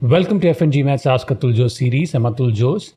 Welcome to FNGMAT's Ask Atul Jose series. I'm Atul Jose.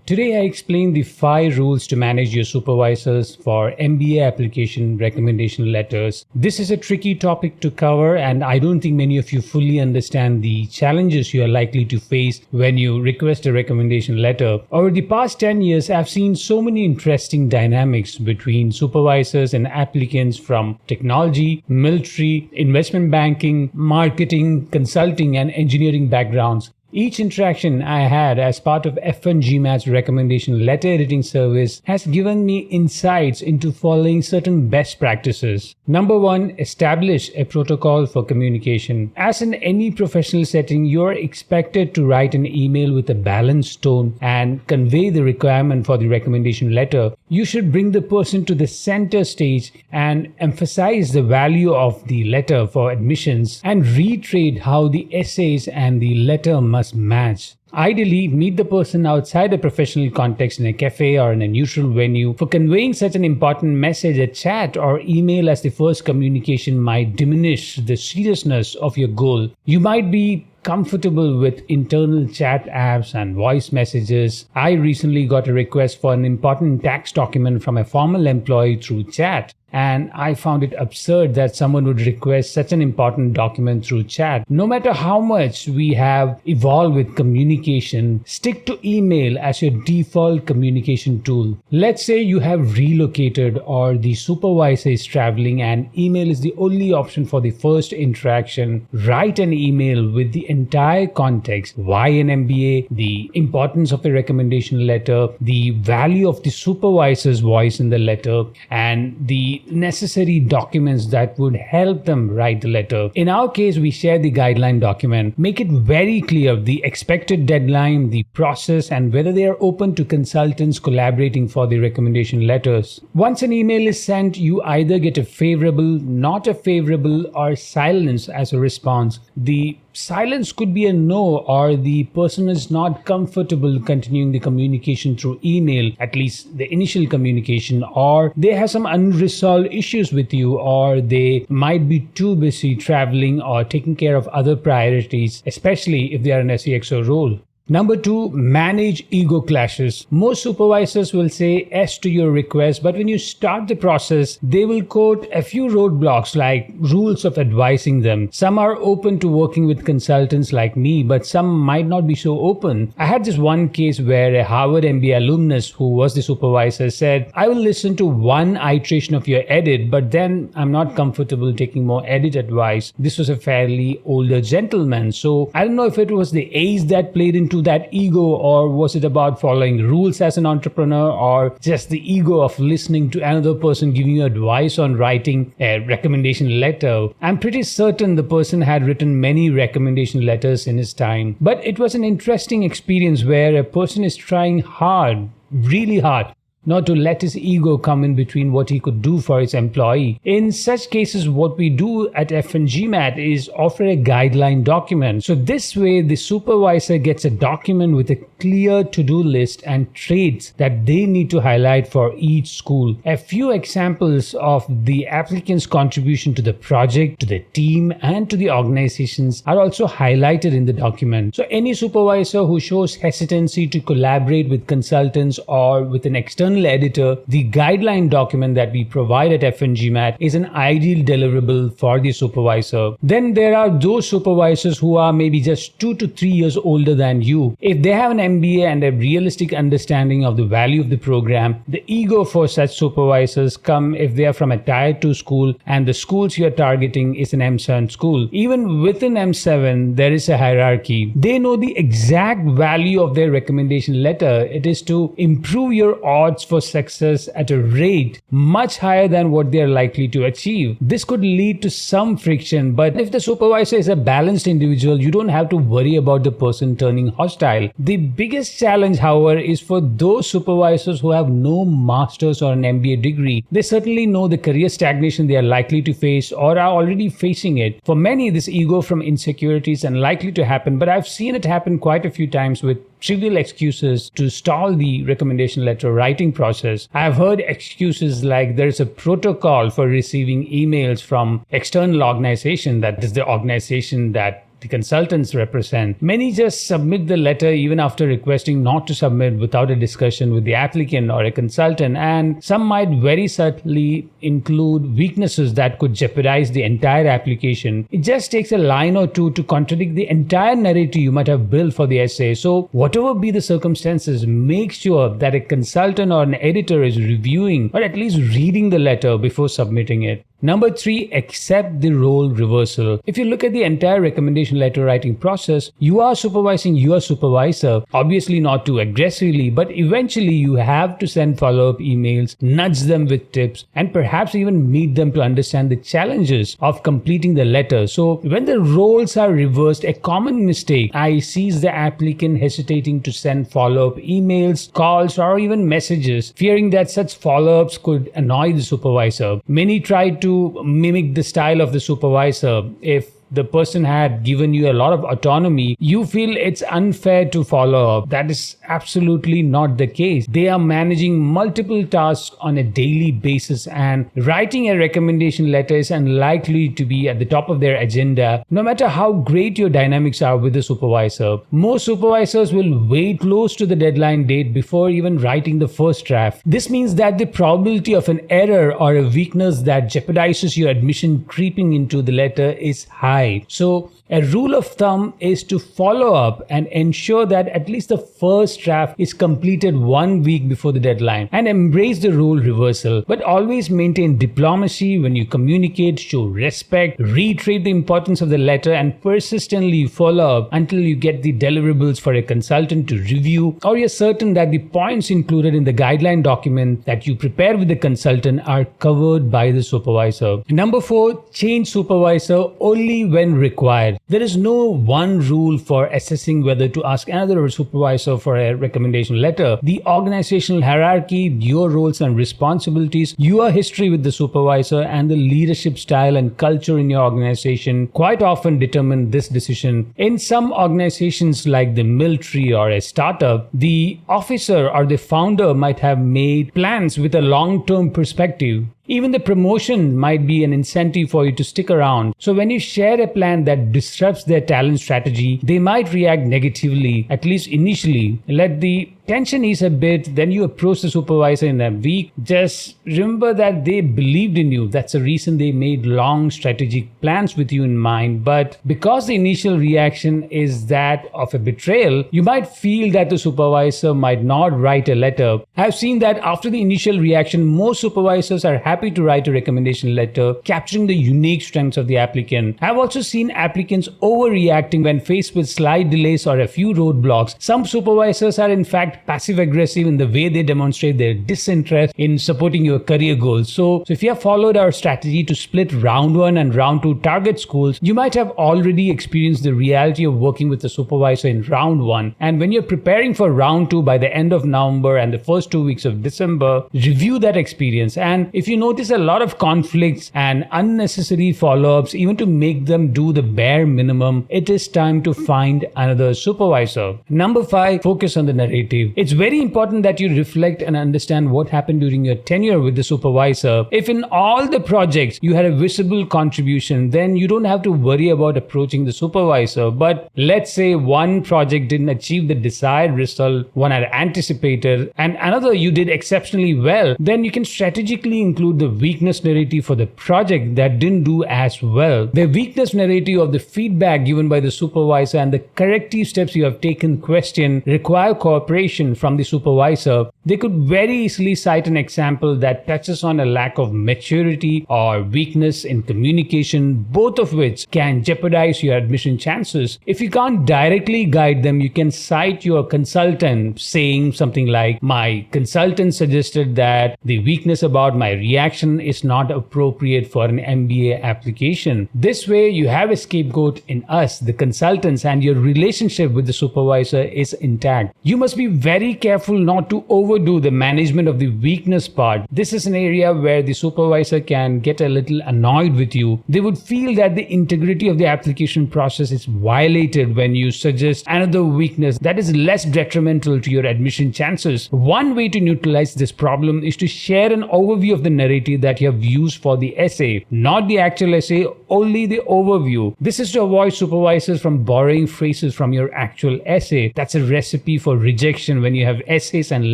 Today I explain the 5 rules to manage your supervisors for MBA application recommendation letters. This is a tricky topic to cover, and I don't think many of you fully understand the challenges you are likely to face when you request a recommendation letter. Over the past 10 years, I've seen so many interesting dynamics between supervisors and applicants from technology, military, investment banking, marketing, consulting, and engineering backgrounds. Each interaction I had as part of FNGMAT's recommendation letter editing service has given me insights into following certain best practices. Number 1, establish a protocol for communication. As in any professional setting, you're expected to write an email with a balanced tone and convey the requirement for the recommendation letter. You should bring the person to the center stage and emphasize the value of the letter for admissions and reiterate how the essays and the letter must match. Ideally, meet the person outside a professional context in a cafe or in a neutral venue. For conveying such an important message, a chat or email as the first communication might diminish the seriousness of your goal. You might be comfortable with internal chat apps and voice messages. I recently got a request for an important tax document from a former employee through chat. And I found it absurd that someone would request such an important document through chat. No matter how much we have evolved with communication, stick to email as your default communication tool. Let's say you have relocated or the supervisor is traveling and email is the only option for the first interaction. Write an email with the entire context, why an MBA, the importance of a recommendation letter, the value of the supervisor's voice in the letter, and the necessary documents that would help them write the letter. In our case, we share the guideline document. Make it very clear the expected deadline, the process, and whether they are open to consultants collaborating for the recommendation letters. Once an email is sent, you either get a favorable, not a favorable, or silence as a response. The silence could be a no, or the person is not comfortable continuing the communication through email, at least the initial communication, or they have some unresolved issues with you, or they might be too busy traveling or taking care of other priorities, especially if they are in a CXO role. Number 2, manage ego clashes. Most supervisors will say yes to your request, but when you start the process, they will quote a few roadblocks like rules of advising them. Some are open to working with consultants like me, but some might not be so open. I had this one case where a Harvard MBA alumnus who was the supervisor said, I will listen to one iteration of your edit, but then I'm not comfortable taking more edit advice. This was a fairly older gentleman, so I don't know if it was the age that played into that ego, or was it about following rules as an entrepreneur, or just the ego of listening to another person giving you advice on writing a recommendation letter. I'm pretty certain the person had written many recommendation letters in his time, but it was an interesting experience where a person is trying hard, really hard, not to let his ego come in between what he could do for his employee. In such cases, what we do at FNGMAT is offer a guideline document. So this way, the supervisor gets a document with a clear to-do list and traits that they need to highlight for each school. A few examples of the applicant's contribution to the project, to the team, and to the organizations are also highlighted in the document. So any supervisor who shows hesitancy to collaborate with consultants or with an external editor, the guideline document that we provide at FNGMAT is an ideal deliverable for the supervisor. Then there are those supervisors who are maybe just 2 to 3 years older than you. If they have an MBA and a realistic understanding of the value of the program, the ego for such supervisors come if they are from a tier 2 school and the schools you are targeting is an M7 school. Even within M7, there is a hierarchy. They know the exact value of their recommendation letter. It is to improve your odds for success at a rate much higher than what they are likely to achieve. This could lead to some friction, but if the supervisor is a balanced individual, you don't have to worry about the person turning hostile. The biggest challenge, however, is for those supervisors who have no master's or an MBA degree. They certainly know the career stagnation they are likely to face or are already facing it. For many, this ego from insecurity is unlikely to happen, but I've seen it happen quite a few times with trivial excuses to stall the recommendation letter writing process. I've heard excuses like there's a protocol for receiving emails from external organization, that is the organization that the consultants represent. Many just submit the letter even after requesting not to submit without a discussion with the applicant or a consultant, and some might very subtly include weaknesses that could jeopardize the entire application. It just takes a line or two to contradict the entire narrative you might have built for the essay. So whatever be the circumstances, make sure that a consultant or an editor is reviewing or at least reading the letter before submitting it. Number 3, accept the role reversal. If you look at the entire recommendation letter writing process, you are supervising your supervisor, obviously not too aggressively, but eventually you have to send follow-up emails, nudge them with tips, and perhaps even meet them to understand the challenges of completing the letter. So when the roles are reversed, a common mistake I see is the applicant hesitating to send follow-up emails, calls, or even messages, fearing that such follow-ups could annoy the supervisor. Many try to mimic the style of the supervisor. If the person had given you a lot of autonomy, you feel it's unfair to follow up. That is absolutely not the case. They are managing multiple tasks on a daily basis, and writing a recommendation letter is unlikely to be at the top of their agenda, no matter how great your dynamics are with the supervisor. Most supervisors will wait close to the deadline date before even writing the first draft. This means that the probability of an error or a weakness that jeopardizes your admission creeping into the letter is high. So a rule of thumb is to follow up and ensure that at least the first draft is completed 1 week before the deadline, and embrace the role reversal. But always maintain diplomacy when you communicate, show respect, reiterate the importance of the letter, and persistently follow up until you get the deliverables for a consultant to review, or you're certain that the points included in the guideline document that you prepare with the consultant are covered by the supervisor. Number 4, change supervisor only when required. There is no one rule for assessing whether to ask another supervisor for a recommendation letter. The organizational hierarchy, your roles and responsibilities, your history with the supervisor, and the leadership style and culture in your organization quite often determine this decision. In some organizations like the military or a startup, the officer or the founder might have made plans with a long-term perspective. Even the promotion might be an incentive for you to stick around. So when you share a plan that disrupts their talent strategy, they might react negatively, at least initially. Let the tension ease a bit, then you approach the supervisor in a week. Just remember that they believed in you. That's the reason they made long strategic plans with you in mind. But because the initial reaction is that of a betrayal, you might feel that the supervisor might not write a letter. I've seen that after the initial reaction, most supervisors are happy to write a recommendation letter, capturing the unique strengths of the applicant. I've also seen applicants overreacting when faced with slight delays or a few roadblocks. Some supervisors are in fact passive-aggressive in the way they demonstrate their disinterest in supporting your career goals. So if you have followed our strategy to split round 1 and round 2 target schools, you might have already experienced the reality of working with the supervisor in round 1. And when you're preparing for round 2 by the end of November and the first 2 weeks of December, review that experience. And if you notice a lot of conflicts and unnecessary follow-ups, even to make them do the bare minimum, it is time to find another supervisor. Number 5, focus on the narrative. It's very important that you reflect and understand what happened during your tenure with the supervisor. If in all the projects you had a visible contribution, then you don't have to worry about approaching the supervisor. But let's say one project didn't achieve the desired result one had anticipated, and another you did exceptionally well, then you can strategically include the weakness narrative for the project that didn't do as well. The weakness narrative of the feedback given by the supervisor and the corrective steps you have taken question require cooperation from the supervisor. They could very easily cite an example that touches on a lack of maturity or weakness in communication, both of which can jeopardize your admission chances. If you can't directly guide them, you can cite your consultant saying something like, "My consultant suggested that the weakness about my reaction is not appropriate for an MBA application." This way, you have a scapegoat in us, the consultants, and your relationship with the supervisor is intact. You must be very careful not to overdo the management of the weakness part. This is an area where the supervisor can get a little annoyed with you. They would feel that the integrity of the application process is violated when you suggest another weakness that is less detrimental to your admission chances. One way to neutralize this problem is to share an overview of the narrative that you have used for the essay, not the actual essay, only the overview. This is to avoid supervisors from borrowing phrases from your actual essay. That's a recipe for rejection when you have essays and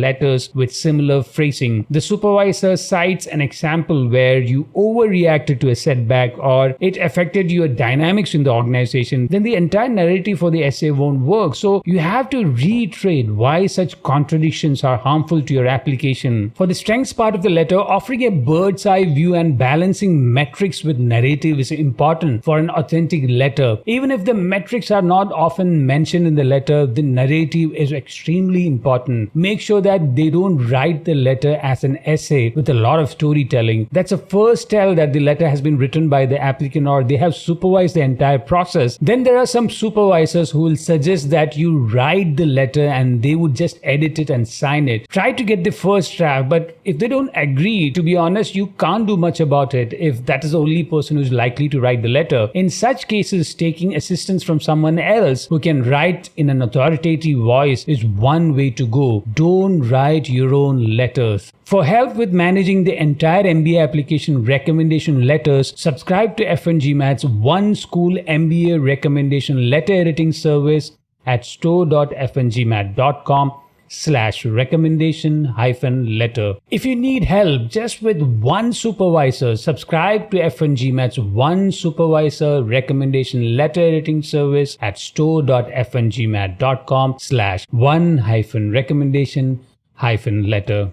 letters with similar phrasing. The supervisor cites an example where you overreacted to a setback or it affected your dynamics in the organization, then the entire narrative for the essay won't work. So you have to reiterate why such contradictions are harmful to your application. For the strengths part of the letter, offering a bird's eye view and balancing metrics with narrative is important for an authentic letter. Even if the metrics are not often mentioned in the letter, the narrative is extremely important. Make sure that they don't write the letter as an essay with a lot of storytelling. That's a first tell that the letter has been written by the applicant or they have supervised the entire process. Then there are some supervisors who will suggest that you write the letter and they would just edit it and sign it. Try to get the first draft, but if they don't agree, to be honest, you can't do much about it if that is the only person who's likely to write the letter. In such cases, taking assistance from someone else who can write in an authoritative voice is one way to go. Don't write your own letters. For help with managing the entire MBA application recommendation letters, subscribe to FNGMAT's One School MBA recommendation letter editing service at store.fngmat.com/recommendation-letter. If you need help just with one supervisor, subscribe to FNGMAT's One Supervisor recommendation letter editing service at store.fngmat.com/one-recommendation-letter.